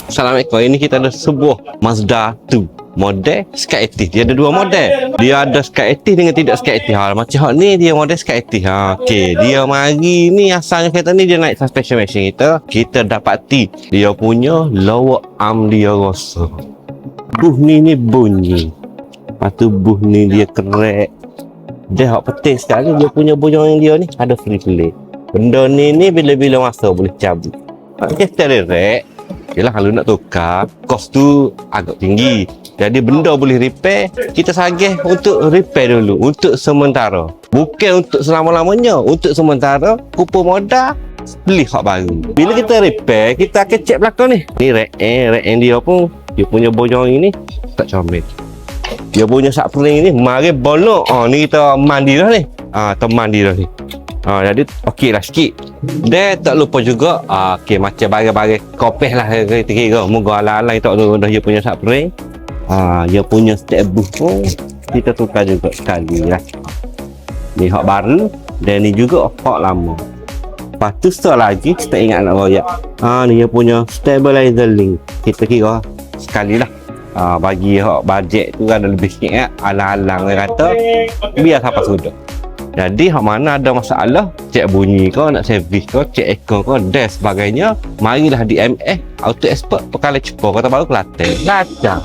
Assalamualaikum. Ini kita ada sebuah Mazda 2 model Skyactiv. Dia ada dua model. Dia ada Skyactiv dengan tidak Skyactiv. Macam hak ni dia model Skyactiv. Okey, dia mari ni asalnya kereta ni dia naik suspension mesin kita. Kita dapati dia punya lower arm dia rosak. Buh ni bunyi. Lepas tu buh ni dia kerek. Dia hak penting sekali dia punya bujang dia ni ada free play. Benda ni bila-bila masa boleh cabut. Okey, steering rack. Yelah, kalau nak tukar, kos tu agak tinggi. Jadi benda boleh repair, kita sagih untuk repair dulu, untuk sementara. Bukan untuk selama-lamanya, untuk sementara, kumpul modal, beli hak baru. Bila kita repair, kita akan cek belakang ni. Ni rack dia pun, dia punya bojong ini tak comel. Dia punya subframe ni, mari bolok. Ni kita mandi dah ni. Kita mandi dah ni. Jadi okey lah sikit. Dan tak lupa juga okey, macam bagai-bagai kopeh lah kita kira. Moga ala-ala tak tahu dah dia punya subframe. Dia punya step booth pun kita tukar juga sekali lah. Ni hak baru dan ni juga hak lama. Lepas tu lagi kita ingat nak royak. Ni dia punya stabilizer link. Kita kira sekali lah. Bagi hak bajet tu ada lebih sikit kan. Alang-alang dia kata biar siapa sudah. Jadi hak mana ada masalah, cek bunyi kau, nak servis kau, cek ekor kau dan sebagainya, marilah di MS Auto Expert Perkara Cepat Kota Baru Kelantan. Lacak.